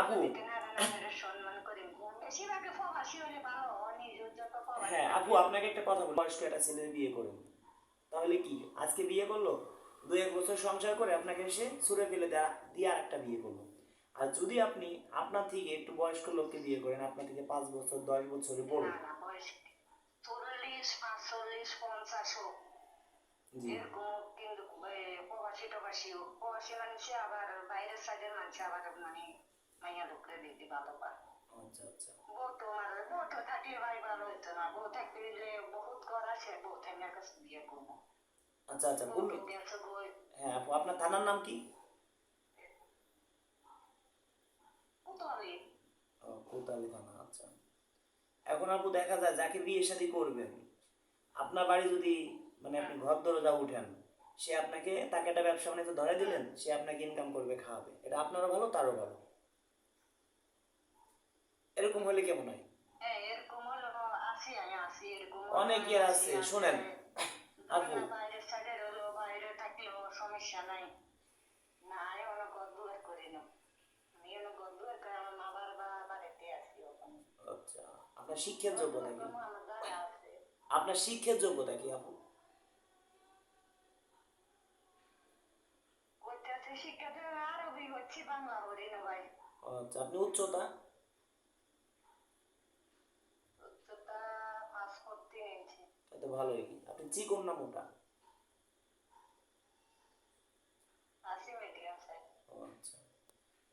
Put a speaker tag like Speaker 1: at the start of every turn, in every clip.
Speaker 1: আপু, হ্যাঁ আপু, আপনাকে একটা কথা বলি, বয়স্ক একটা ছেলে বিয়ে করুন, তাহলে কি আজকে বিয়ে করলো, 2-1 বছর সংসার করে আপনাকে সে ছুঁড়ে ফেলে দিয়ে আর একটা বিয়ে করলো। আর যদি আপনি আপনার থেকে একটু বয়স্ক লোককে বিয়ে করেন, আপনার থেকে 5 বছর 10 বছরের বড়, জি, আচ্ছা আচ্ছা আচ্ছা আচ্ছা বলুন। হ্যাঁ আপু, আপনার থানার নাম কি? কোতালি থানা, আচ্ছা। এখন আপু দেখা যায় যাকে বিয়ে শাদী করবেন, আপনার বাড়ি যদি মানে আপনি ঘর দরজা উঠেন, সে আপনাকে, তাকে একটা ব্যবসা বাণিজ্য ধরে দিলেন, সে আপনাকে ইনকাম করবে, খাওয়াবে, এটা আপনারও ভালো তারও ভালো। এরকম হলে কেমন হয়? অনেকেই আছে, শোনেন আপু, আচ্ছা, আপনার শিক্ষার যোগ্যতা কি? আপনার শিক্ষার যোগ্যতা কি আপু? আচ্ছা, আপনি উচ্চতা? তাই তো ভালোই। আপনি চিকন না মোটা? ও আচ্ছা।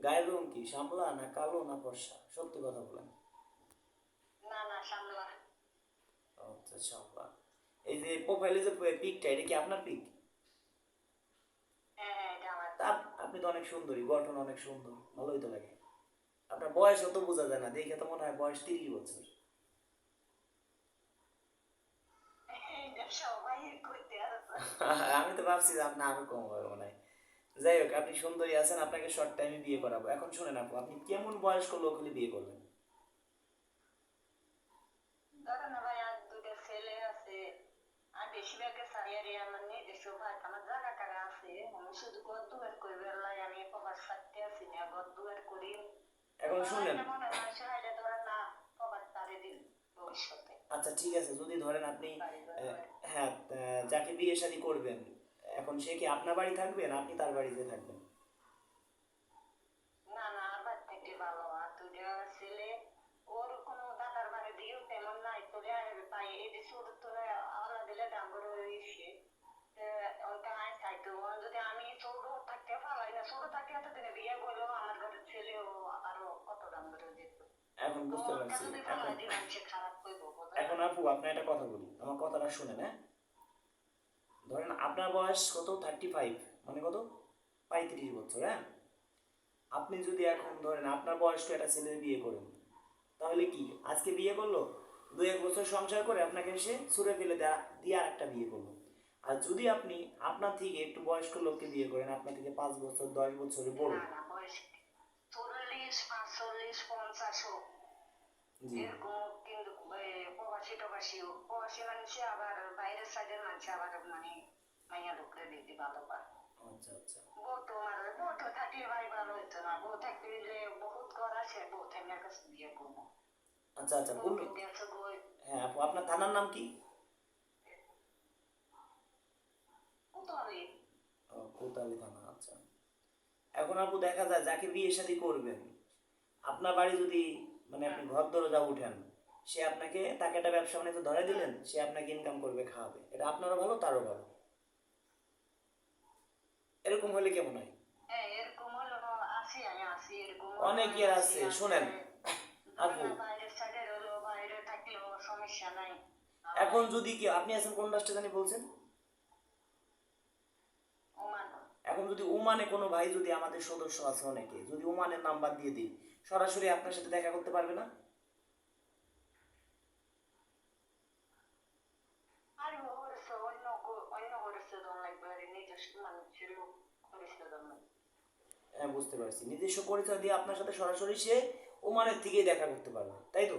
Speaker 1: গায়ের রং কি, শ্যামলা না কালো না ফর্সা, সত্যি কথা বলেন। আচ্ছা শ্যামলা। এই যে প্রোফাইলে যে পিকটা, এটা কি আপনার পিক? তা আপনি তো অনেক সুন্দরী, গঠন অনেক সুন্দর, ভালোই তো লাগে। আপনার বয়স অত বোঝা যায় না, দেখে তো মনে হয় বয়স 30 বছর। আমি তো ভাবছি যে আপনি আরো কম হবে মনে হয়। যাই হোক, আপনি সুন্দরী আছেন, আপনাকে শর্ট টাইমে বিয়ে করাবো। এখন শুনেন আপু, আপনি কেমন বয়স্ক লোক হলে বিয়ে করবেন? এখন শুনেন, আচ্ছা ঠিক আছে, যদি ধরেন আপনি হ্যাঁ, যাকে বিয়ে শাদী করবেন, এখন সে কি আপনার বাড়ি থাকবে না আপনি তার বাড়িতে থাকবেন? এখন বুঝতে পারছি। এখন এখন আপু, আপনার একটা কথা বলি, আমার কথাটা শুনেন, হ্যাঁ। ধরেন আপনার বয়স কত, 35, মানে কত, 35 বছর, হ্যাঁ। আপনি যদি এখন ধরেন আপনার বয়স্ক একটা ছেলের বিয়ে করেন, তাহলে কি আজকে বিয়ে করলো, 2-1 বছর সংসার করে আপনাকে সে ছুঁড়ে ফেলে দিয়ে আর একটা বিয়ে করলো। আর যদি আপনি আপনার থেকে একটু বয়স্ক লোককে বিয়ে করেন, আপনার থেকে 5 বছর 10 বছরের বড়, জি, আচ্ছা আচ্ছা আচ্ছা আচ্ছা বলুন। হ্যাঁ আপু, আপনার থানার নাম কি? কোতালি থানা, আচ্ছা। এখন আপু দেখা যায় যাকে বিয়ে শাদী করবেন, আপনার বাড়ি যদি মানে আপনি ঘর দরজা উঠেন, সে আপনাকে, তাকে একটা ব্যবসা বাণিজ্য ধরে দিলেন, সে আপনাকে ইনকাম করবে, খাওয়াবে, এটা আপনারও ভালো তারও ভালো। এরকম হলে কেমন হয়? অনেকের আছে, শোনেন আপু, এখন যদি কি, আপনি আছেন কোন রাষ্ট্রে জানি বলছেন? এখন যদি ওমানে কোনো ভাই, যদি আমাদের সদস্য আছে অনেকে, যদি ওমানের নাম্বার দিয়ে দিই, সরাসরি আপনার সাথে দেখা করতে পারবে না? হ্যাঁ বুঝতে পারছি, নিজস্ব পরিচয় দিয়ে আপনার সাথে সরাসরি সে ওমানের থেকেই দেখা করতে পারবে, তাই তো?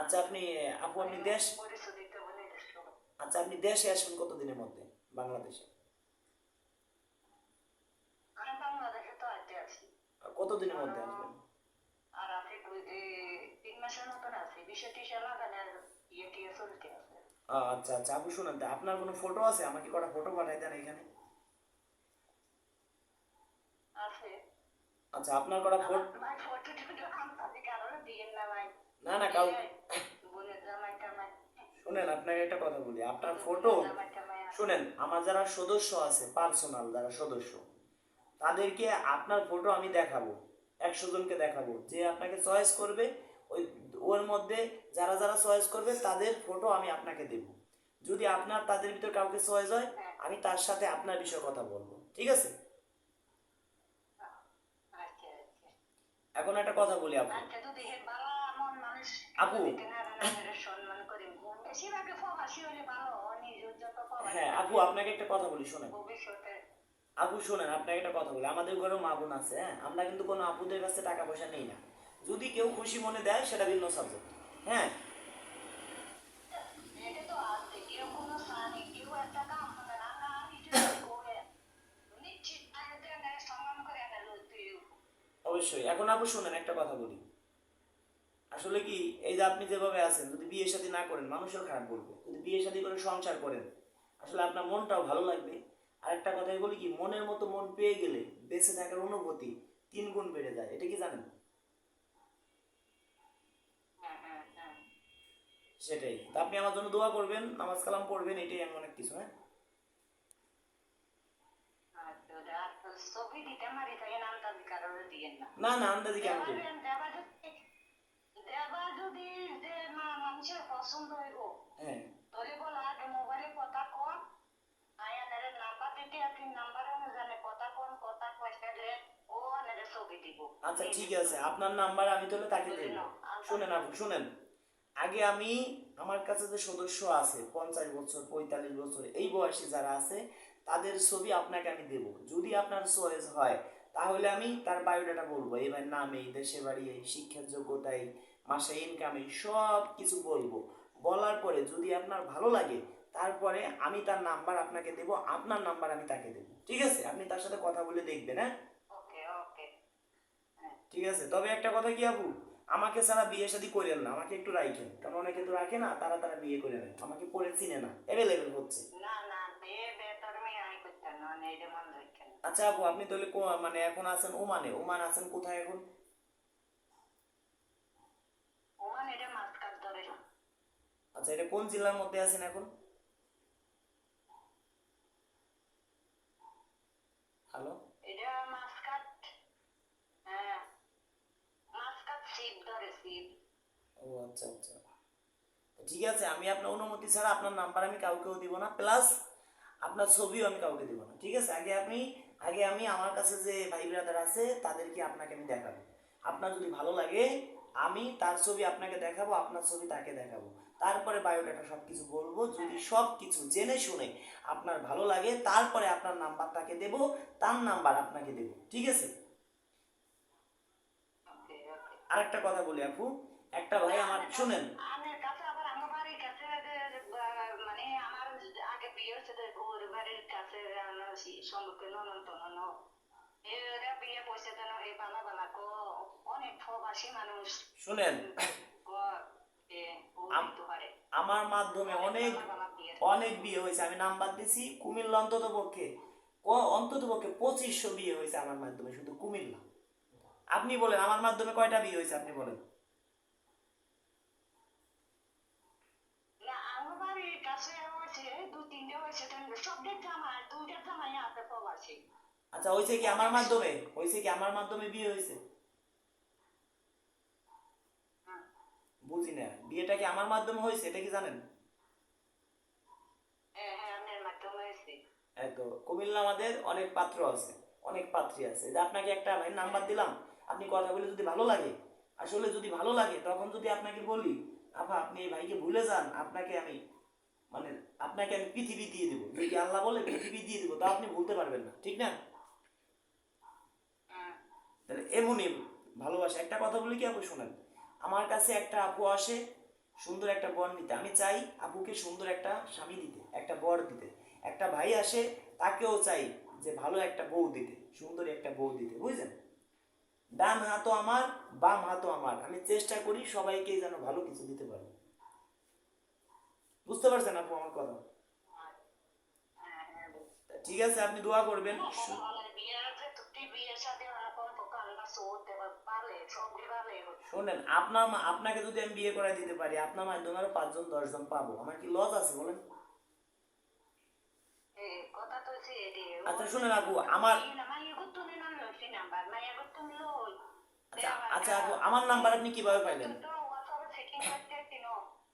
Speaker 1: আচ্ছা আপনি, আপু আপনি দেশ, আচ্ছা আপনি দেশে আসবেন কতদিনের মধ্যে, বাংলাদেশে? কতদিনের মধ্যে আসবেন?
Speaker 2: আর আছে 3 মাসের মতন আছে, 20-30 লাগানোর ইয়ে টিয়ে চলতে আছে।
Speaker 1: আচ্ছা আচ্ছা আপু শুনেন, তা আপনার কোনো ফটো আছে? আমাকে কটা ফটো পাঠাই দেন এখানে।
Speaker 2: আছে
Speaker 1: আচ্ছা আপনার কটা
Speaker 2: আমার
Speaker 1: ফটো।
Speaker 2: ভাই, ফটো টটো আমি কারোর দিয়েন না ভাই।
Speaker 1: না না কাউ
Speaker 2: বোনের জামাই টামাই,
Speaker 1: শুনেন, আপনাকে একটা কথা বলি, আপনার
Speaker 2: ছোট
Speaker 1: ফটো
Speaker 2: বোনের জামাই টামাই আছে।
Speaker 1: শুনেন, আমার যারা সদস্য আছে পার্সোনাল যারা সদস্য, তাদেরকে আপনার ফটো আমি দেখাবো, 100 জনকে দেখাবো, যে আপনাকে চয়েস করবে ওই ওর মধ্যে যারা যারা চয়েস করবে তাদের ফটো আমি আপনাকে দেব। যদি আপনার তাদের ভিতর কাউকে চয়েস হয়,
Speaker 2: হ্যাঁ,
Speaker 1: আমি তার সাথে আপনার বিষয়ে কথা বলবো, ঠিক আছে?
Speaker 2: আচ্ছা আচ্ছা
Speaker 1: এখন একটা কথা বলি আপু।
Speaker 2: আচ্ছা, তো দেখেন ভালো এমন মানুষ
Speaker 1: আপু
Speaker 2: দেখে না রান্নাঘরে সম্মান করি, বেশিরভাগ প্রবাসী হলে ভালো, নিজের যত প্রবাসী
Speaker 1: হ্যাঁ আপু,
Speaker 2: থাকবে
Speaker 1: আপনাকে একটা কথা বলি শোনেন।
Speaker 2: ভবিষ্যতে।
Speaker 1: আপু শোনেন, আপনাকে একটা কথা বলি, আমাদের ঘরেও মা বোন আছে, হ্যাঁ, আমরা কিন্তু কোনো আপুদের কাছে টাকা পয়সা নেই না। যদি কেউ খুশি মনে দেয় সেটা ভিন্ন সাবজেক্ট। হ্যাঁ
Speaker 2: এটা তো আছে, কেউ কোনো সানি কেউ একটা কাম করে না, না কিছু করে নিশ্চিত সম্মান করে না লইতে।
Speaker 1: অবশ্যই। এখন আপু শোনেন, একটা কথা বলি, আসলে কি, এই যে আপনি যেভাবে আছেন, যদি বিয়ে শাদী না করেন মানুষও খারাপ বলবে, যদি বিয়ে শাদী করে সংসার করেন আসলে আপনার মনটাও ভালো লাগবে। আর একটা কথাই বলি কি, মনের মতো মন পেয়ে গেলে বেঁচে থাকার অনুভূতি 3 গুণ বেড়ে যায়, এটা কি জানেন?
Speaker 2: হ্যাঁ হ্যাঁ হ্যাঁ
Speaker 1: সেটাই, তা আপনি আমার জন্য দোয়া করবেন, নামাজ কালাম পড়বেন, এটাই এমন এক কিছু। হ্যাঁ
Speaker 2: আচ্ছা, আর ছবি দিতে মারি থাকে নাম তাদের কারোর দিয়েন না।
Speaker 1: না না, আন্দাজি কেন
Speaker 2: দেবা
Speaker 1: দেব?
Speaker 2: দেবা যদি দেবা যদি যে মানুষের পছন্দ হইব,
Speaker 1: হ্যাঁ
Speaker 2: তাহলে বল আগে মোবাইলে কথা কন, আয়ানের নাম্বার দিতে, আপনি নাম্বার অনুযায়ী কথা কন, কথা পয়সা দেন, ও আনের ছবি দিব।
Speaker 1: আচ্ছা ঠিক আছে, আপনার নাম্বার আমি তাহলে তাকে দেব। শুনেন আপু শুনেন, আগে আমি আমার কাছে যে সদস্য আছে 50 বছর 45 বছর এই বয়সী যারা আছে তাদের ছবি আপনাকে আমি দেব। যদি আপনার চয়েস হয় তাহলে আমি তার বায়োডাটা বলবো, এবার নামে, দেশে বাড়ি, শিক্ষার যোগ্যতায়, মাসে ইনকামে, সব কিছু বলবো। বলার পরে যদি আপনার ভালো লাগে তারপরে আমি তার নাম্বার আপনাকে দেব, আপনার নাম্বার আমি তাকে দেব, ঠিক আছে? আপনি তার সাথে কথা বলে দেখবেন। হ্যাঁ
Speaker 2: ওকে ওকে।
Speaker 1: ঠিক আছে, তবে একটা কথা কি আপু, আমাকে ছাড়া বিয়ে শাদী করেন না, আমাকে একটু রাখেন, কারণ অনেকে তো রাখে না, তারা তারা বিয়ে করে নেয়, আমাকে পরে চিনে না, অ্যাভেলেবেল হচ্ছে।
Speaker 2: না না, বিয়ে বেতর মেয়ে আমি করতে না, এটা মনে রাখেন।
Speaker 1: আচ্ছা আপু, আপনি তাহলে মানে এখন আছেন ওমানে, ওমান আছেন কোথায় এখন?
Speaker 2: ওমান এটা মাছ কাজ ধরে।
Speaker 1: আচ্ছা, এটা কোন জেলার মধ্যে আছেন এখন? হ্যালো,
Speaker 2: এটা মাছ কাট, হ্যাঁ মাছ কাট শিব ধরে শিব।
Speaker 1: ও আচ্ছা আচ্ছা, ঠিক আছে, আমি আপনার অনুমতি ছাড়া আপনার নাম্বার আমি কাউকেও দিব না, প্লাস আপনার ছবিও আমি কাউকে দিব না, ঠিক আছে? আগে আমি আমার কাছে যে ভাই ব্রাদার আছে তাদেরকে আপনাকে আমি দেখাবো। আপনার যদি ভালো লাগে আমি তার ছবি আপনাকে দেখাবো, আপনার ছবি তাকে দেখাবো, তারপরে বায়োডাটা সব কিছু বলবো। যদি সব কিছু জেনে শুনে আপনার ভালো লাগে তারপরে আপনার নাম্বার তাকে দেবো, তার নাম্বার আপনাকে দেবো, ঠিক আছে?
Speaker 2: ওকে ওকে।
Speaker 1: আরেকটা কথা বলি আপু, একটা ভাই আমার শুনেন।
Speaker 2: আমার কাছে আবার আমার বাড়ির কাছে মানে আমার আগে বিয়ে হচ্ছে ওর বাড়ির কাছে সম্পর্কে ননদ ননদ এরা বিয়ে বসে দেন, এই বালা বালা কো অনেক প্রবাসী মানুষ
Speaker 1: শুনেন, আমার মাধ্যমে অনেক অনেক বিয়ে হয়েছে, আমি নাম্বার দিছি কুমিল্লা, অন্তত পক্ষে 2500 বিয়ে হয়েছে আমার মাধ্যমে, শুধু কুমিল্লা। আপনি বলেন আমার মাধ্যমে কয়টা বিয়ে হয়েছে, আপনি বলেন।
Speaker 2: না আমার বাড়ির কাছে হয়েছে 2-3টে হয়েছে, সবদের জামাই 2টা জামাই আছে প্রবাসী।
Speaker 1: আচ্ছা, হয়েছে কি আমার মাধ্যমে, হয়েছে কি আমার মাধ্যমে বিয়ে হয়েছে? বুঝি না, বিয়েটা কি আমার মাধ্যমে হয়েছে এটা কি জানেন?
Speaker 2: হ্যাঁ হ্যাঁ আমার মাধ্যমে হয়েছে।
Speaker 1: এই তো কুমিল্লা আমাদের অনেক পাত্র আছে, অনেক পাত্রী আছে, যে আপনাকে একটা ভাই নাম্বার দিলাম, আপনি কথা বলে যদি ভালো লাগে, আসলে যদি ভালো লাগে তখন যদি আপনাকে বলি আপা আপনি এই ভাইকে ভুলে যান, মানে আপনাকে আমি পৃথিবী দিয়ে দিব, যদি আল্লাহ বলে পৃথিবী দিয়ে দিব, তা আপনি ভুলতে পারবেন না, ঠিক না? তাহলে এমনই ভালোবাসা। একটা কথা বলি কি আপু শোনেন, আমার কাছে একটা আপু আসে সুন্দর একটা বর নিতে, আমি চাই আপুকে সুন্দর একটা স্বামী দিতে, একটা বর দিতে। একটা ভাই আসে, তাকেও চাই যে ভালো একটা বউ দিতে, সুন্দর একটা বউ দিতে, বুঝলেন? ডান হাতও আমার, বাম হাতও আমার। আমি চেষ্টা করি সবাইকে যেন ভালো কিছু দিতে পারি। বুঝতে পারছেন আপু আমার কথা? ঠিক আছে, আপনি দোয়া করবেন। শোনেন, আপনাকে যদি আমি বিয়ে করে দিতে পারি, আপনার মাধ্যমে আরো 5 জন 10 জন পাবো, আমার কি লস আছে বলেন? আচ্ছা শুনেন আপু, আমার আচ্ছা আপু, আমার নাম্বার আপনি কিভাবে পাইলেন?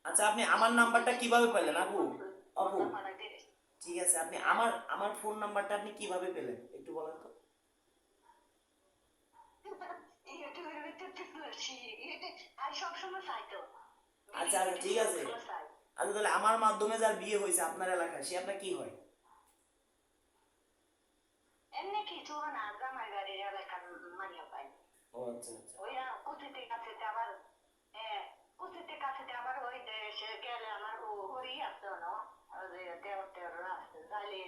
Speaker 1: আচ্ছা, আপনি আমার নাম্বারটা কিভাবে পেলেন আপু? আপু ঠিক আছে, আপনি আমার ফোন নাম্বারটা আপনি কিভাবে পেলেন একটু বলেন তো? আচ্ছা আচ্ছা ঠিক আছে। আচ্ছা তাহলে আমার মাধ্যমে যার বিয়ে হয়েছে আপনার এলাকায়, সে আপনার কি হয়?
Speaker 2: এমনি কিছু না, জামাই বাড়ির এলাকার মাইয়া পাই।
Speaker 1: ও আচ্ছা আচ্ছা।
Speaker 2: ওই কুচিতে কাছে আবার কুচিতে কাছে আবার ওই দেশে গেলে আমার হরি আছে না, ওই দেওয়ার টেওয়ার আছে, তাইলে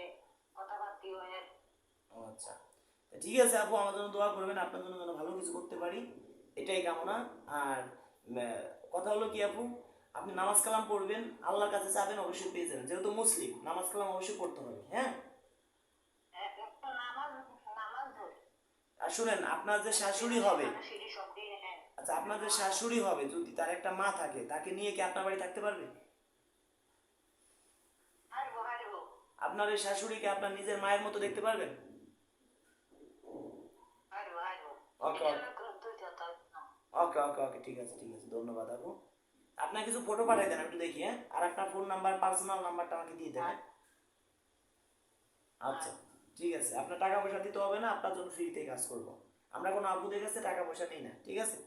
Speaker 2: কথাবার্তি হয়ে।
Speaker 1: ও আচ্ছা, তা ঠিক আছে আপু, আমার জন্য দোয়া করবেন, আপনার জন্য যেন ভালো কিছু করতে পারি, এটাই কামনা। আর কথা হলো কি আপু, আপনি নামাজ কালাম পড়বেন, আল্লাহর কাছে চাবেন, অবশ্যই পেয়ে যাবেন। যেহেতু মুসলিম, নামাজ কালাম অবশ্যই পড়তে হবে, হ্যাঁ?
Speaker 2: নামাজ নামাজ ধরে।
Speaker 1: আর শুনেন, আপনার যে শাশুড়ি হবে, আচ্ছা আপনার যে শাশুড়ি হবে, যদি তার একটা মা থাকে, তাকে নিয়ে কি আপনার বাড়ি থাকতে পারবে? আপনার এই শাশুড়িকে আপনার নিজের মায়ের মতো দেখতে পারবেন? ওকে ওকে ওকে ওকে ঠিক আছে ঠিক আছে, ধন্যবাদ আপু। আপনার কিছু ফটো পাঠাই দেন, একটু দেখি, হ্যাঁ? আর আপনার ফোন নাম্বার, পার্সোনাল নাম্বারটা আমাকে দিয়ে দেন। আচ্ছা ঠিক আছে, আপনার টাকা পয়সা দিতে হবে না, আপনার জন্য ফ্রিতে কাজ করব। আমরা কোনো আপুদের কাছে টাকা পয়সা নেই না, ঠিক আছে?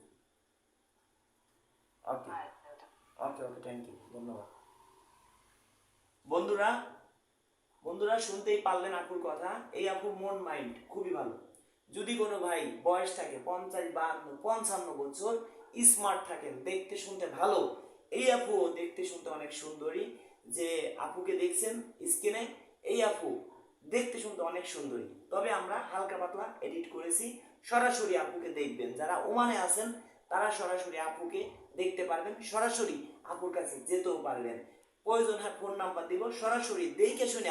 Speaker 1: ওকে ওকে ওকে, থ্যাংক ইউ, ধন্যবাদ। বন্ধুরা বন্ধুরা শুনতেই পারলেন আপুর কথা। এই আপুর মন মাইন্ড খুবই ভালো। যদি কোনো ভাই বয়স থাকে 50, 52, 55 বছর, স্মার্ট থাকেন, দেখতে শুনতে ভালো, এই আপুও দেখতে শুনতে অনেক সুন্দরী। যে আপুকে দেখছেন স্ক্রিনে, এই আপু দেখতে শুনতে অনেক সুন্দরী, তবে আমরা হালকা পাতলা এডিট করেছি। সরাসরি আপুকে দেখবেন, যারা ওমানে আছেন তারা সরাসরি আপুকে দেখতে পারবেন, সরাসরি আপুর কাছে যেতেও পারবেন। প্রয়োজন হয় ফোন নাম্বার দিব, সরাসরি দেখে শুনে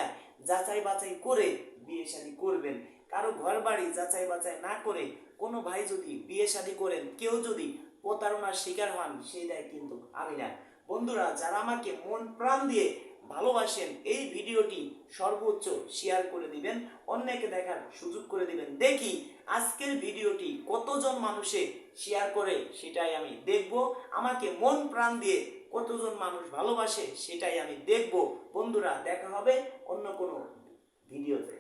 Speaker 1: যাচাই বাছাই করে বিয়ে শাদী করবেন। কারো ঘর বাড়ি যাচাই বাছাই না করে কোনো ভাই যদি বিয়ে শাদী করেন, কেউ যদি প্রতারণার শিকার হন, সেই দায় কিন্তু আমি না। বন্ধুরা, যারা আমাকে মন প্রাণ দিয়ে ভালোবাসেন, এই ভিডিওটি সর্বোচ্চ শেয়ার করে দিবেন, অন্যকে দেখার সুযোগ করে দিবেন। দেখি আজকের ভিডিওটি কতজন মানুষে শেয়ার করে, সেটাই আমি দেখব। আমাকে মন প্রাণ দিয়ে কতজন মানুষ ভালোবাসে, সেটাই আমি দেখব। বন্ধুরা, দেখা হবে অন্য কোনো ভিডিওতে।